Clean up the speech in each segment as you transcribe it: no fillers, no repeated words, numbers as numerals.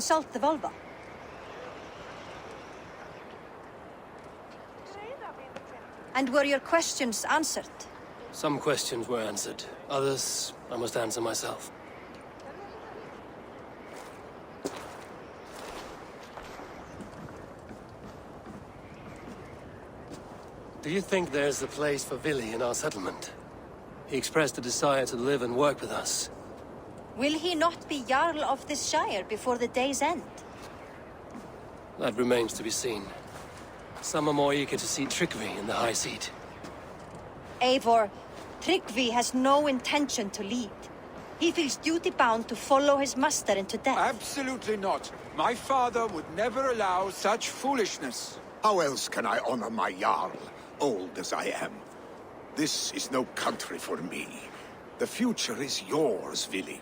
consult the Volva? And were your questions answered? Some questions were answered. Others, I must answer myself. Do you think there's a place for Vili in our settlement? He expressed a desire to live and work with us. Will he not be Jarl of this Shire before the day's end? That remains to be seen. Some are more eager to see Tryggvi in the high seat. Eivor, Tryggvi has no intention to lead. He feels duty-bound to follow his master into death. Absolutely not. My father would never allow such foolishness. How else can I honor my Jarl, old as I am? This is no country for me. The future is yours, Vili.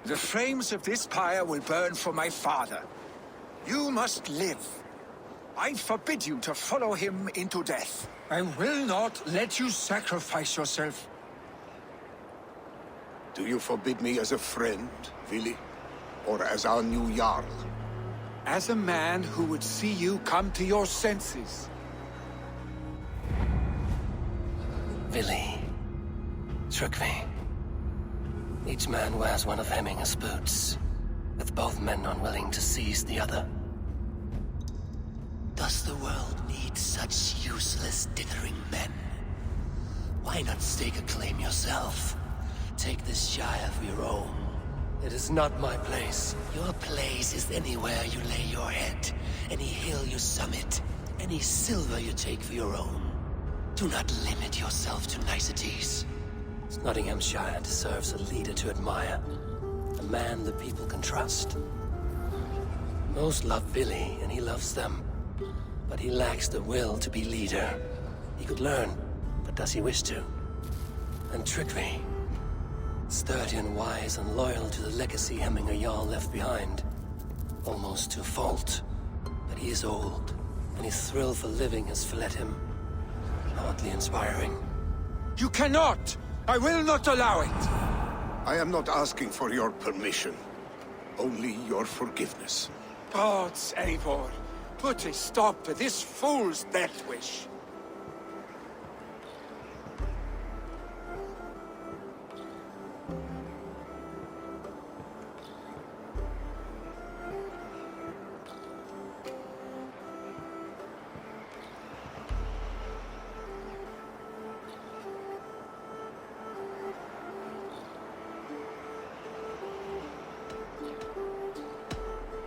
The flames of this pyre will burn for my father. You must live. I forbid you to follow him into death. I will not let you sacrifice yourself. Do you forbid me as a friend, Vili? Or as our new Jarl? As a man who would see you come to your senses. Vili. Tryggvi. Each man wears one of Hemminger's boots, with both men unwilling to seize the other. Does the world need such useless, dithering men? Why not stake a claim yourself? Take this Shire for your own. It is not my place. Your place is anywhere you lay your head, any hill you summit, any silver you take for your own. Do not limit yourself to niceties. Snotinghamscire deserves a leader to admire. A man the people can trust. Most love Vili, and he loves them. But he lacks the will to be leader. He could learn, but does he wish to? And Tryggvi. Sturdy and wise and loyal to the legacy Hemminger Jarl left behind. Almost to a fault. But he is old, and his thrill for living has fled him. Hardly inspiring. You cannot! I will not allow it! I am not asking for your permission. Only your forgiveness. Gods, Eivor, put a stop to this fool's death wish.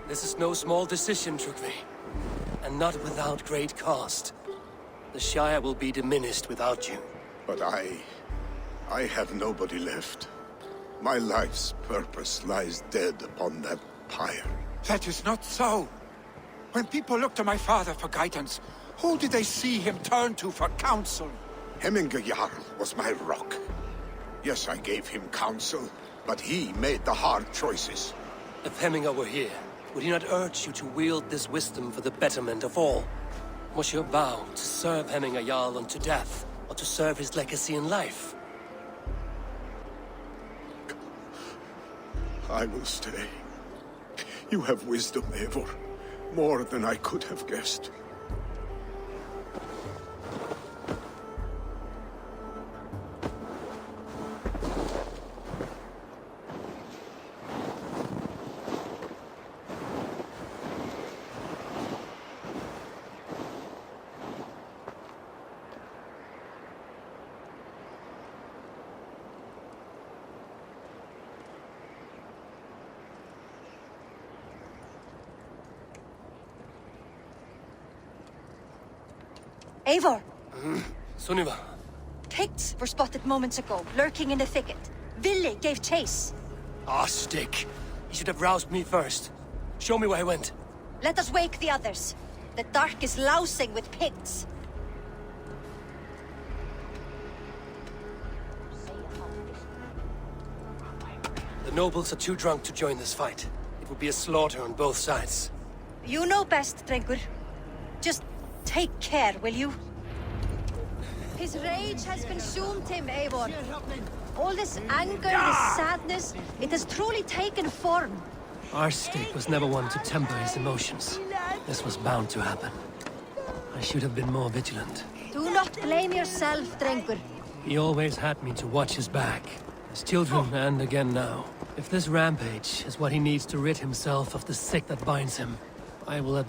This is no small decision, Tryggvi. And not without great cost. The Shire will be diminished without you. But I have nobody left. My life's purpose lies dead upon that pyre. That is not so. When people look to my father for guidance, who did they see him turn to for counsel? Hemminger Jarl was my rock. Yes, I gave him counsel, but he made the hard choices. If Hemminger were here, would he not urge you to wield this wisdom for the betterment of all? Was your vow to serve Hemminger Jarl unto death, or to serve his legacy in life? I will stay. You have wisdom, Eivor. More than I could have guessed. Eivor! Sunniva. Picts were spotted moments ago, lurking in the thicket. Vili gave chase. Ah, stick. You should have roused me first. Show me where he went. Let us wake the others. The dark is lousing with Picts. The nobles are too drunk to join this fight. It would be a slaughter on both sides. You know best, Drengur. Just take care, will you? His rage has consumed him, Eivor. All this anger, this sadness, it has truly taken form. Our stake was never one to temper his emotions. This was bound to happen. I should have been more vigilant. Do not blame yourself, Drengur. He always had me to watch his back. As children, and again now. If this rampage is what he needs to rid himself of the sick that binds him, I will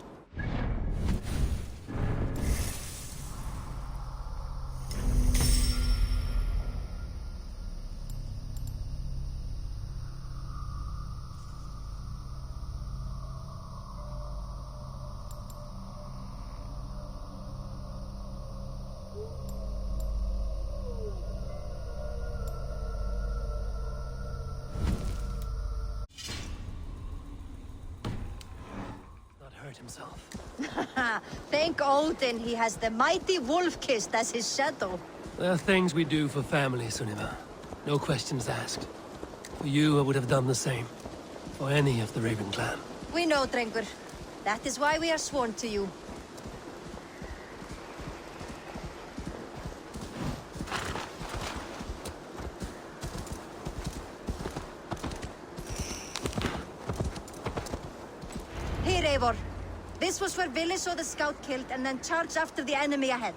himself. Thank Odin he has the mighty Wolf-Kissed as his shadow. There are things we do for family, Sunniva. No questions asked. For you, I would have done the same. For any of the Raven clan. We know, Drengur. That is why we are sworn to you. Here, Eivor. This was where Vili saw the scout killed and then charged after the enemy ahead.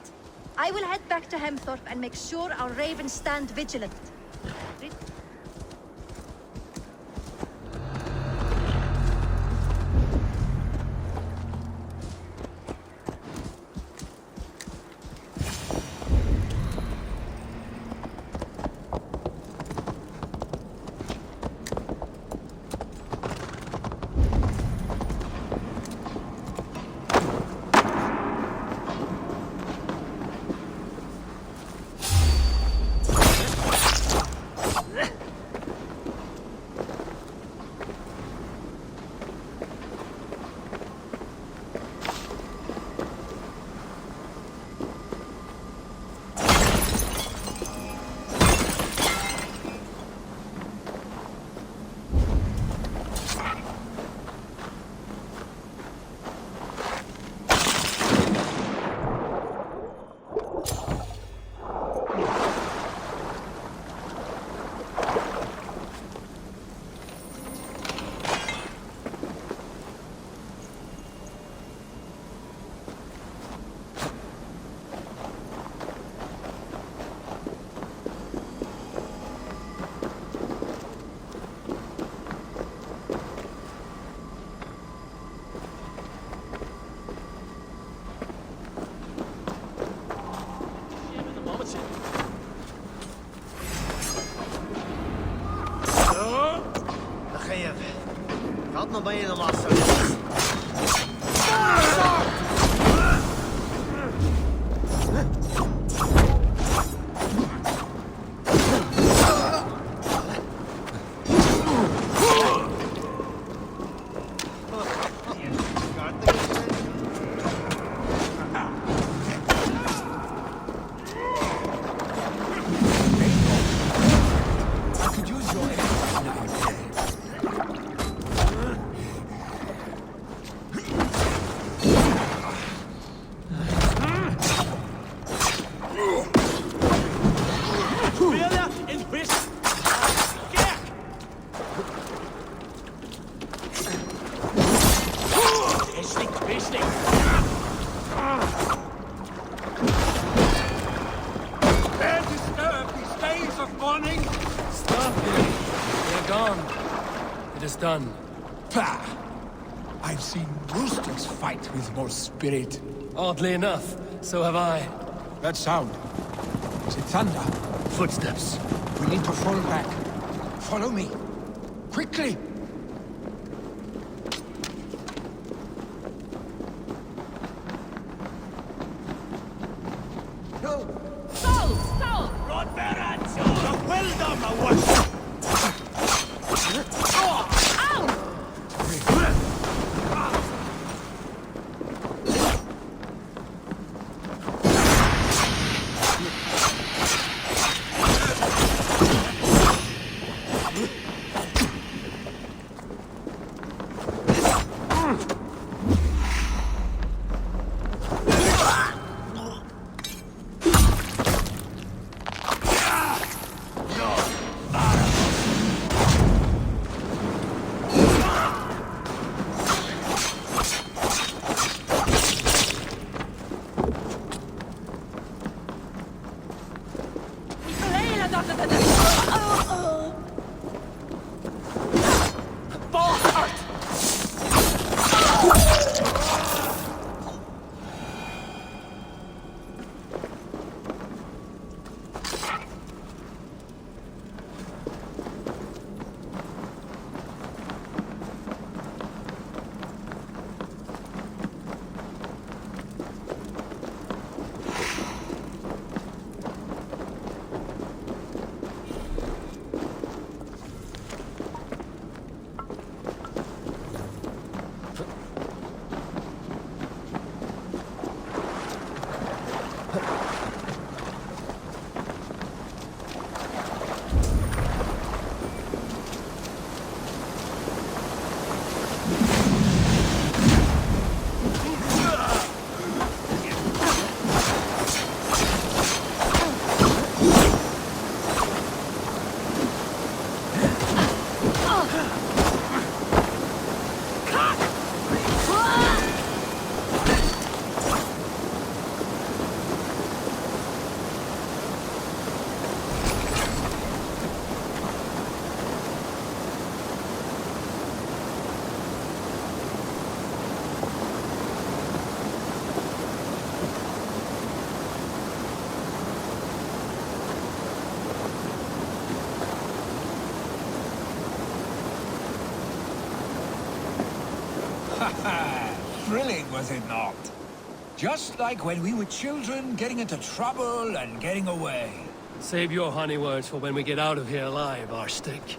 I will head back to Hemthorpe and make sure our ravens stand vigilant. Not bij je normaal zo. Done. Pah! I've seen roosters fight with more spirit. Oddly enough, so have I. That sound. Is it thunder? Footsteps. We need to fall back. Follow me. Quickly! Stol! Stol! Well done, my wife! was it not? Just like when we were children, getting into trouble and getting away. Save your honey words for when we get out of here alive, Arstick.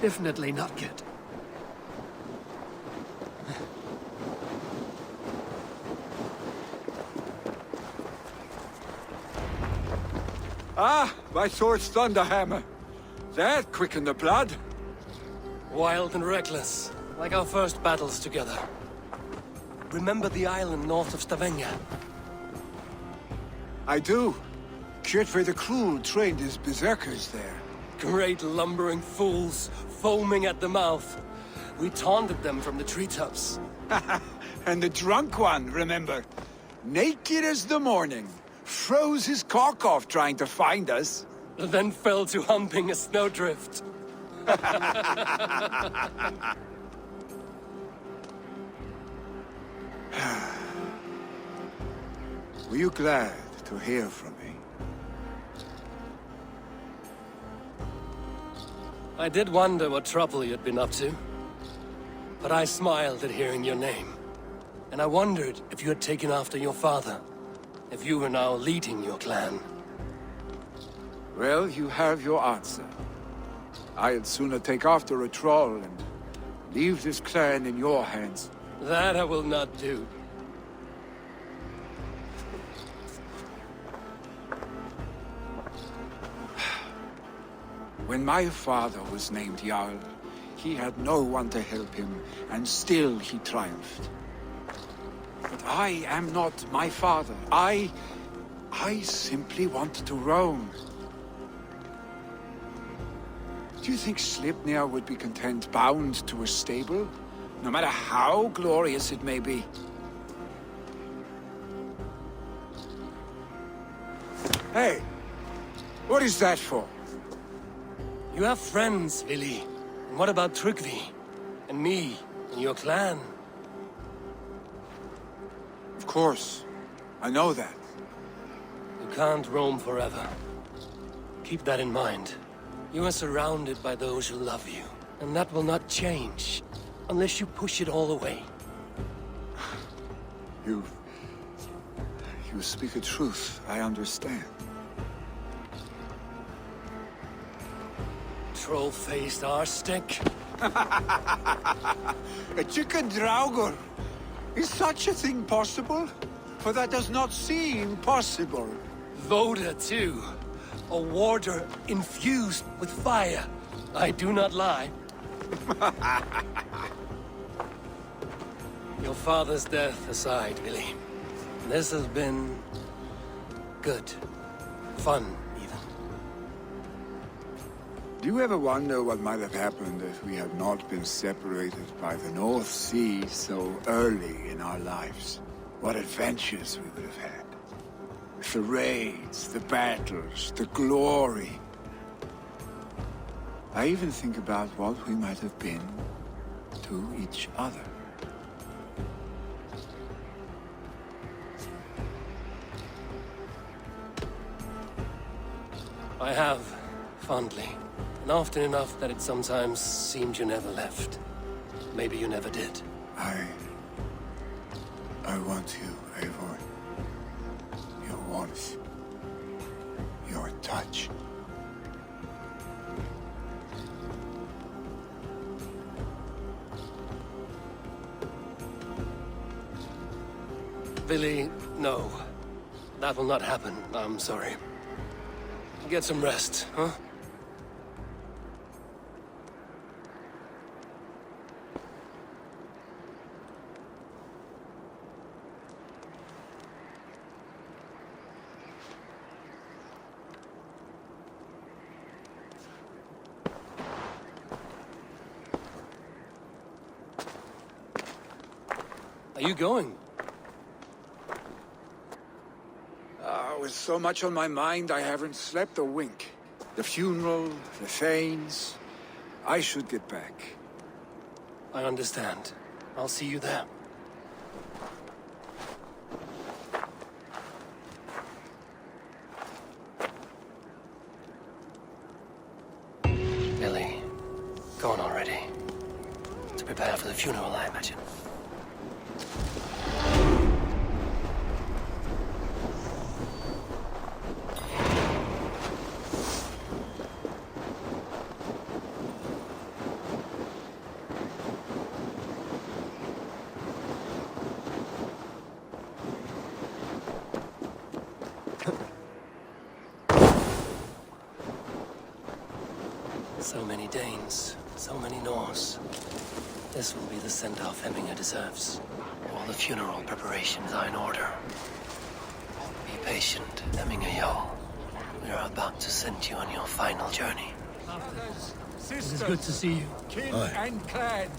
Definitely not good. Ah, my sword's thunderhammer. That quickened the blood. Wild and reckless, like our first battles together. Remember the island north of Stavanger? I do. Kjotve the Cruel trained his berserkers there. Great lumbering fools, foaming at the mouth. We taunted them from the treetops. And the drunk one, remember? Naked as the morning. Froze his cock off trying to find us. Then fell to humping a snowdrift. Were you glad to hear from me? I did wonder what trouble you'd been up to. But I smiled at hearing your name. And I wondered if you had taken after your father. If you were now leading your clan. Well, you have your answer. I'd sooner take after a troll and leave this clan in your hands. That I will not do. When my father was named Jarl, he had no one to help him, and still he triumphed. But I am not my father. I simply want to roam. Do you think Sleipnir would be content bound to a stable, no matter how glorious it may be? Hey, what is that for? You have friends, Vili. And what about Tryggvi? And me? And your clan? Of course. I know that. You can't roam forever. Keep that in mind. You are surrounded by those who love you. And that will not change. Unless you push it all away. You speak a truth. I understand. Troll-faced arstick. A chicken draugur. Is such a thing possible? For that does not seem possible. Voda, too. A warder infused with fire. I do not lie. Your father's death aside, Vili. This has been... good. Fun, even. Do you ever wonder what might have happened if we had not been separated by the North Sea so early in our lives? What adventures we would have had. The raids, the battles, the glory. I even think about what we might have been to each other. I have, fondly. And often enough that it sometimes seemed you never left. Maybe you never did. I want you, Eivor. Your warmth. Your touch. Vili, no. That will not happen. I'm sorry. Get some rest, huh? Are you going? With so much on my mind, I haven't slept a wink. The funeral, the Thanes. I should get back. I understand. I'll see you there. Prepare for the funeral, I imagine. So many Danes, so many Norse. This will be the send-off Hemminger deserves. All the funeral preparations are in order. Be patient, Hemminger Jarl. We are about to send you on your final journey. Sisters, It is good to see you. kin Aye. and clan.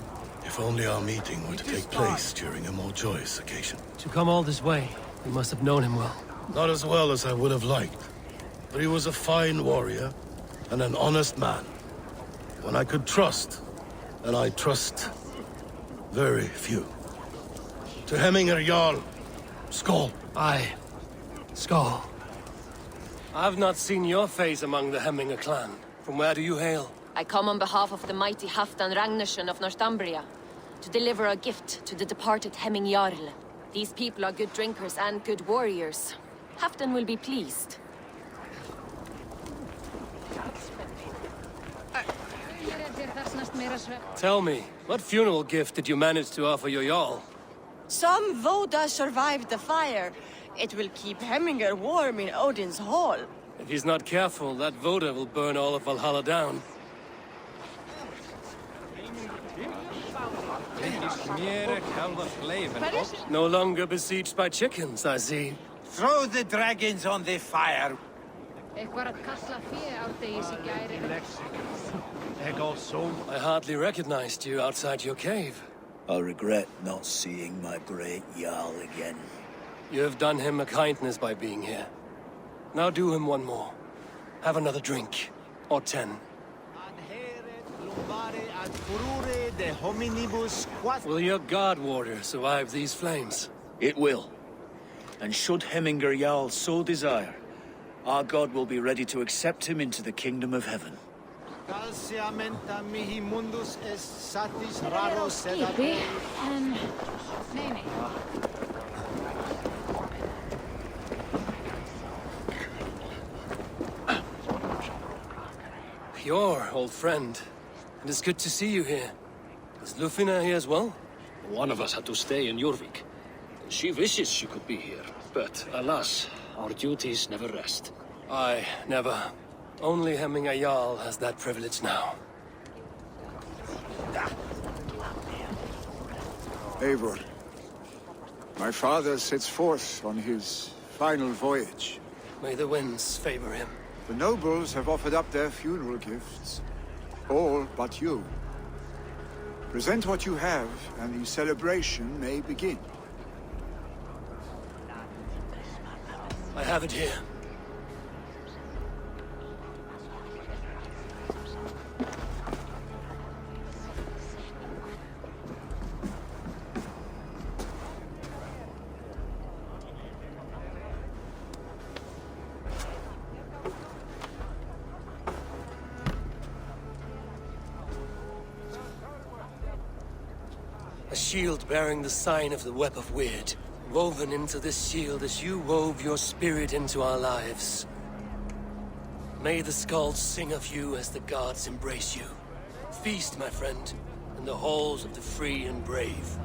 If only our meeting were to It is take place during a more joyous occasion. To come all this way, you must have known him well. Not as well as I would have liked, but he was a fine warrior and an honest man. One I could trust, and I trust very few. To Hemminger Jarl, Skål. Aye. Skål. I've not seen your face among the Hemminger clan. From where do you hail? I come on behalf of the mighty Halfdan Ragnarsson of Northumbria to deliver a gift to the departed Hemming Jarl. These people are good drinkers and good warriors. Halfdan will be pleased. Tell me, what funeral gift did you manage to offer your Jarl? Some Voda survived the fire. It will keep Hemminger warm in Odin's hall. If he's not careful, that Voda will burn all of Valhalla down. No longer besieged by chickens, I see. Throw the dragons on the fire. I hardly recognized you outside your cave. I regret not seeing my great Jarl again. You have done him a kindness by being here. Now do him one more. Have another drink. Or 10. Will your guard warrior survive these flames? It will. And should Hemminger Jarl so desire, our god will be ready to accept him into the kingdom of heaven. Your old friend. It is good to see you here. Is Lufina here as well? One of us had to stay in Jorvik. She wishes she could be here, but alas, our duties never rest. Aye, never. Only Hemminger Jarl has that privilege now. Eivor, my father sets forth on his final voyage. May the winds favor him. The nobles have offered up their funeral gifts. All but you. Present what you have, and the celebration may begin. I have it here. A shield bearing the sign of the Web of Weird. Woven into this shield as you wove your spirit into our lives. May the skalds sing of you as the gods embrace you. Feast, my friend, in the halls of the free and brave.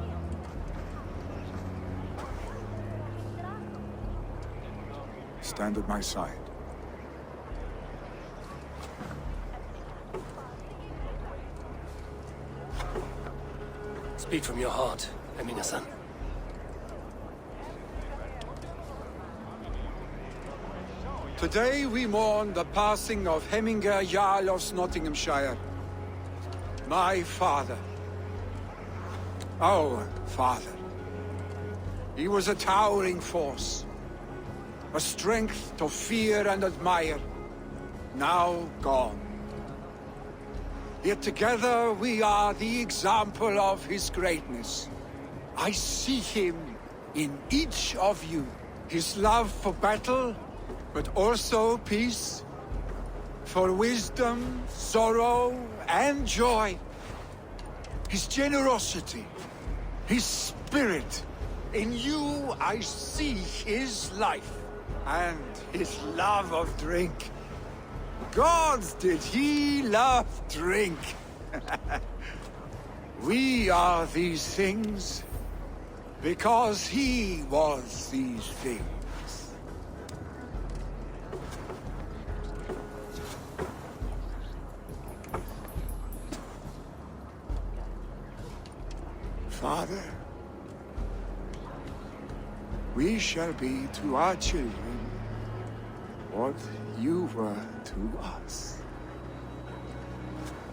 Stand at my side. Speak from your heart, Hemminger-san. Today we mourn the passing of Hemminger Jarl of Snotinghamscire. My father. Our father. He was a towering force. A strength to fear and admire. Now gone. Yet together we are the example of his greatness. I see him in each of you. His love for battle, but also peace. For wisdom, sorrow, and joy. his generosity, his spirit. In you, I see his life and his love of drink. Gods, did he love drink! We are these things because he was these things. Father, we shall be to our children what you were to us.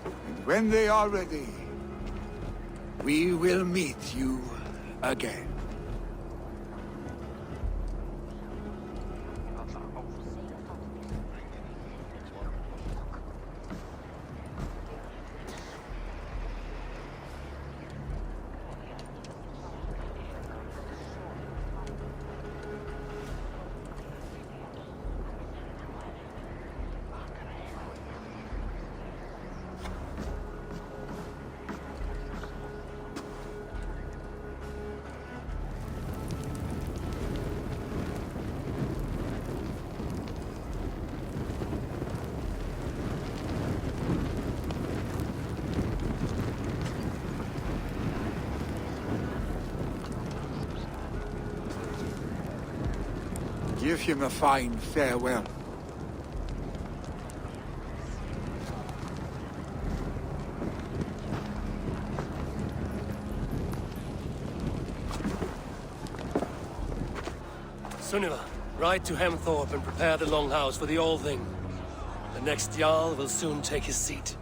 And when they are ready, we will meet you again. Give him a fine farewell. Sunniva, ride to Hemthorpe and prepare the Longhouse for the All-Thing. The next Jarl will soon take his seat.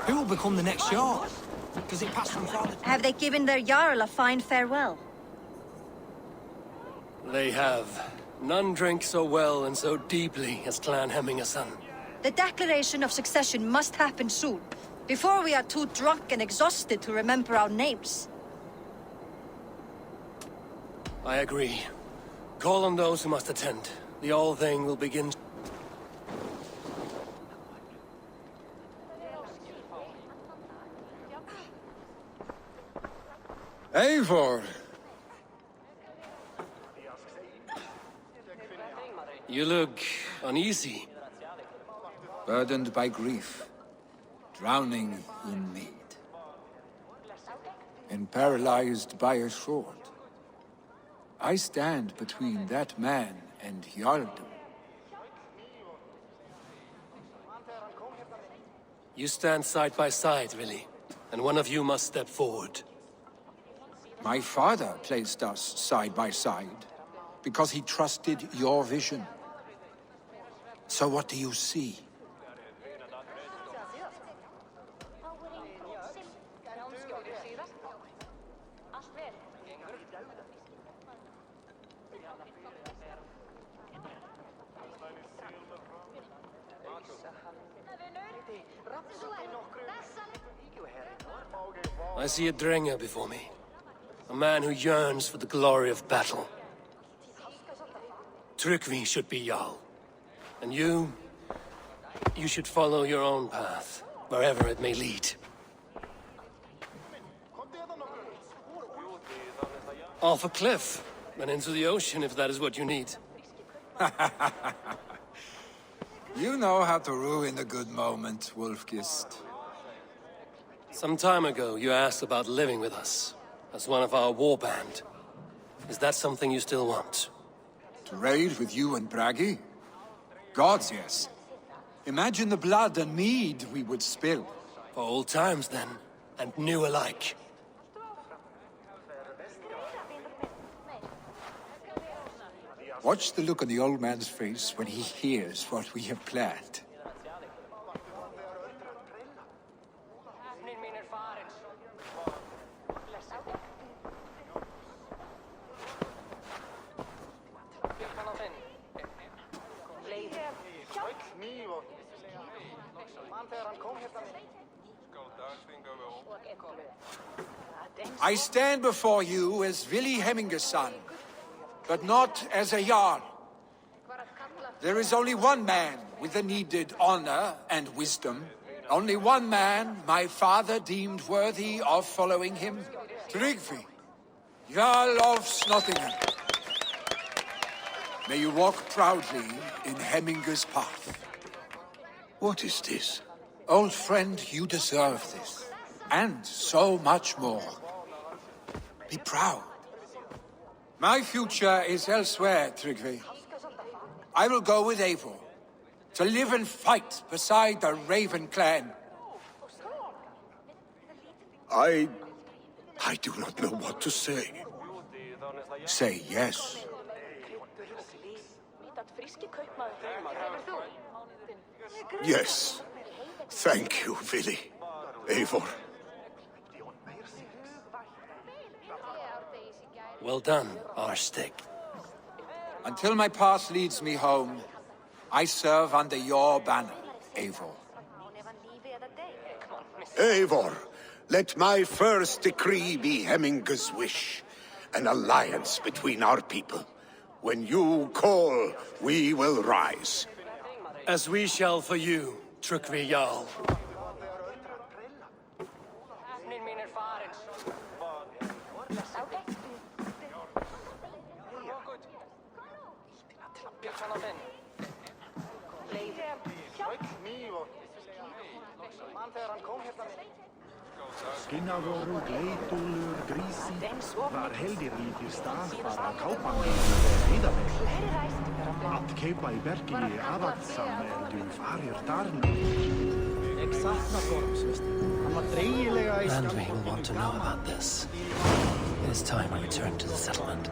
Who will become the next Jarl? Does it pass from father? Have they given their Jarl a fine farewell? They have. None drink so well and so deeply as Clan Hemmingerson. The declaration of succession must happen soon, before we are too drunk and exhausted to remember our names. I agree. Call on those who must attend. The All-Thing will begin. Eivor! You look uneasy. Burdened by grief, drowning in need, and paralyzed by a sword. I stand between that man and Jarldom. You stand side by side, really, and one of you must step forward. My father placed us side by side because he trusted your vision. So what do you see? I see a Drenger before me. A man who yearns for the glory of battle. Tryggvi should be Jarl. And you should follow your own path, wherever it may lead. Off a cliff, and into the ocean if that is what you need. You know how to ruin a good moment, Wolfgist. Some time ago, you asked about living with us, as one of our war band. Is that something you still want? To raid with you and Bragi? Gods, yes. Imagine the blood and mead we would spill. For old times, then, and new alike. Watch the look on the old man's face when he hears what we have planned. I stand before you as Vili Hemminger's son, but not as a Jarl. There is only one man with the needed honor and wisdom. Only one man my father deemed worthy of following him. Tryggvi, Jarl of Snotingham. May you walk proudly in Hemminger's path. What is this? Old friend, you deserve this. And so much more. Be proud. My future is elsewhere, Tryggvi. I will go with Eivor, to live and fight beside the Raven clan. I do not know what to say. Say yes. Yes. Thank you, Vili. Eivor. Well done, Arstig. Until my path leads me home, I serve under your banner, Eivor. Eivor, let my first decree be Hemminger's wish. An alliance between our people. When you call, we will rise. As we shall for you, Tryggvi Jarl. Skinnavoru, Gleitúlur, Grísi, var heldir lítir stað bara kápangi með heiðaveg. Að keipa í bergi aðaldsam du farir darna. Ég sakna Gorms, veistu. Hann var dreigilega í And we will want to know about this. It is time we return to the settlement.